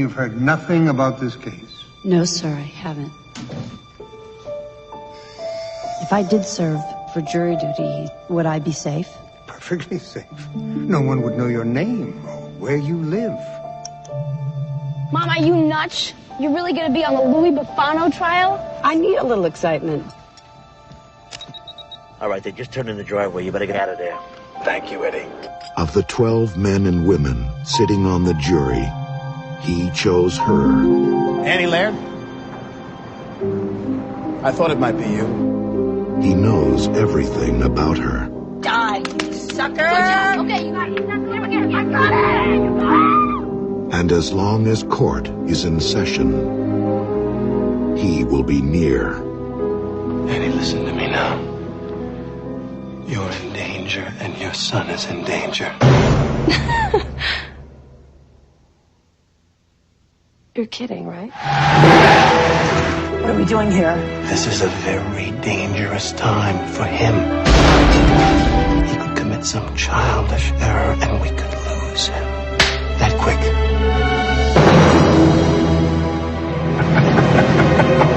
you've heard nothing about this case? No, sir, I haven't. If I did serve for jury duty, would I be safe? Perfectly safe. No one would know your name or where you live. Mom, are you nuts? You're really gonna be on the Louis Buffano trial? I need a little excitement. All right, they just turned in the driveway. You better get out of there. Thank you, Eddie. Of the 12 men and women sitting on the jury, he chose her. Annie Laird? I thought it might be you. He knows everything about her. Die, you sucker! Okay, you got it. I got it! You got it! And as long as court is in session, he will be near. Annie, listen to me now. You're in danger, and your son is in danger. You're kidding, right? What are we doing here? This is a very dangerous time for him. He could commit some childish error, and we could lose him. That quick.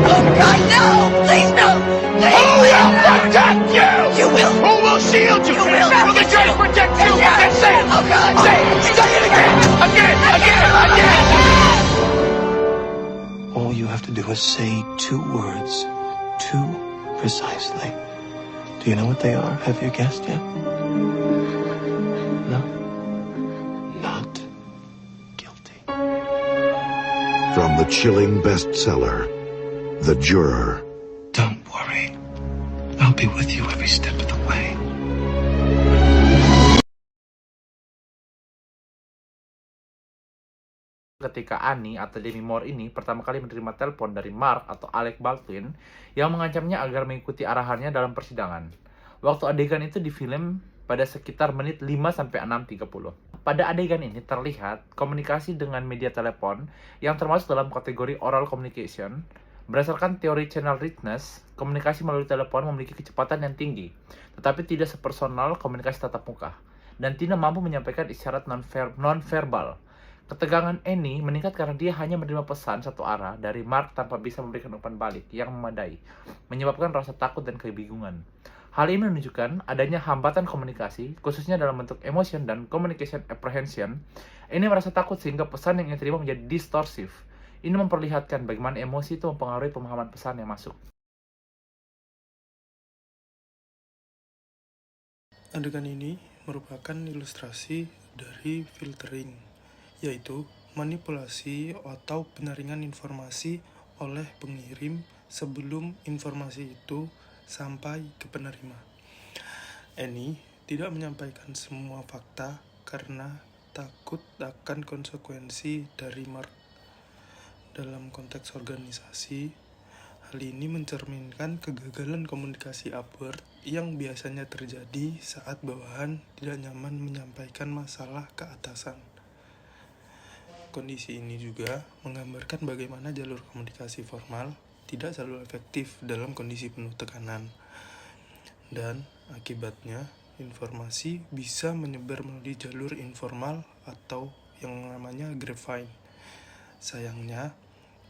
Oh, God, no! Please, no! Please, Who will protect you? You will! Who will shield you? You will! Will the judge protect you? Yes. Say it! Oh, God! Say it! Say it again! Again! All you have to do is say 2 words. 2 precisely. Do you know what they are? Have you guessed yet? No? Not guilty. From the chilling bestseller, The Juror. Don't worry. I'll be with you every step of the way. Ketika Annie atau Demi Moore ini pertama kali menerima telepon dari Mark atau Alec Baldwin yang mengancamnya agar mengikuti arahannya dalam persidangan. Waktu adegan itu difilm pada sekitar menit 5-6:30. Pada adegan ini terlihat komunikasi dengan media telepon yang termasuk dalam kategori oral communication. Berdasarkan teori channel richness, komunikasi melalui telepon memiliki kecepatan yang tinggi, tetapi tidak sepersonal komunikasi tatap muka, dan tidak mampu menyampaikan isyarat non-verbal. Ketegangan Annie meningkat karena dia hanya menerima pesan satu arah dari Mark tanpa bisa memberikan umpan balik yang memadai, menyebabkan rasa takut dan kebingungan. Hal ini menunjukkan adanya hambatan komunikasi, khususnya dalam bentuk emotion dan communication apprehension. Ini merasa takut sehingga pesan yang ia terima menjadi distorsif. Ini memperlihatkan bagaimana emosi itu mempengaruhi pemahaman pesan yang masuk. Adegan ini merupakan ilustrasi dari filtering, yaitu manipulasi atau penyaringan informasi oleh pengirim sebelum informasi itu sampai ke penerima. Annie tidak menyampaikan semua fakta karena takut akan konsekuensi dari Mark. Dalam konteks organisasi, hal ini mencerminkan kegagalan komunikasi upward yang biasanya terjadi saat bawahan tidak nyaman menyampaikan masalah ke atasan. Kondisi ini juga menggambarkan bagaimana jalur komunikasi formal tidak selalu efektif dalam kondisi penuh tekanan. Dan akibatnya, informasi bisa menyebar melalui jalur informal atau yang namanya grapevine. Sayangnya,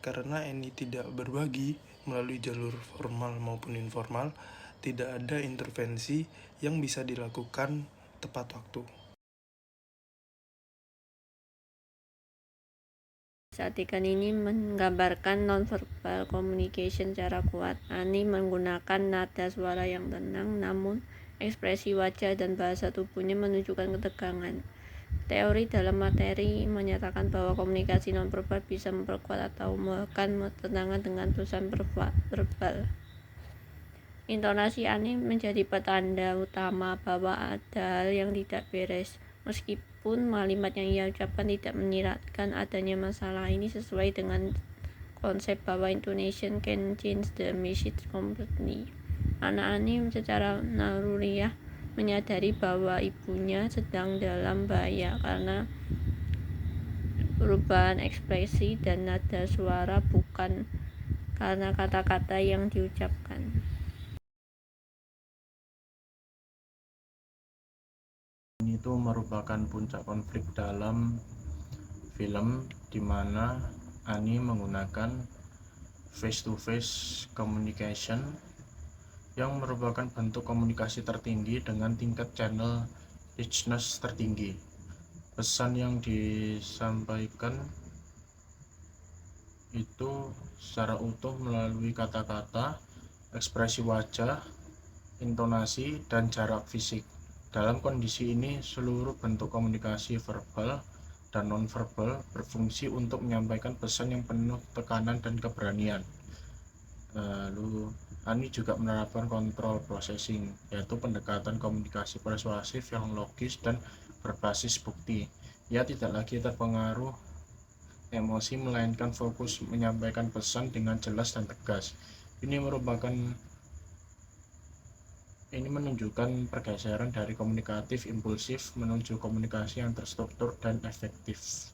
karena Annie tidak berbagi melalui jalur formal maupun informal, tidak ada intervensi yang bisa dilakukan tepat waktu. Adegan ini menggambarkan non-verbal communication secara kuat. Annie menggunakan nada suara yang tenang, namun ekspresi wajah dan bahasa tubuhnya menunjukkan ketegangan. Teori dalam materi menyatakan bahwa komunikasi non-verbal bisa memperkuat atau bahkan menenangkan dengan tulisan verbal. Intonasi Annie menjadi petanda utama bahwa ada hal yang tidak beres. Meskipun kalimat yang ia ucapkan tidak menyiratkan adanya masalah, ini sesuai dengan konsep bahwa intonation can change the message completely. Anak Annie secara naluriah menyadari bahwa ibunya sedang dalam bahaya karena perubahan ekspresi dan nada suara, bukan karena kata-kata yang diucapkan. Ini itu merupakan puncak konflik dalam film di mana Ani menggunakan face-to-face communication yang merupakan bentuk komunikasi tertinggi dengan tingkat channel richness tertinggi. Pesan yang disampaikan itu secara utuh melalui kata-kata, ekspresi wajah, intonasi, dan jarak fisik. Dalam kondisi ini, seluruh bentuk komunikasi verbal dan nonverbal berfungsi untuk menyampaikan pesan yang penuh tekanan dan keberanian. Lalu Ani juga menerapkan control processing, yaitu pendekatan komunikasi persuasif yang logis dan berbasis bukti. Ia tidak lagi terpengaruh emosi, melainkan fokus menyampaikan pesan dengan jelas dan tegas. Ini menunjukkan pergeseran dari komunikatif impulsif menuju komunikasi yang terstruktur dan efektif.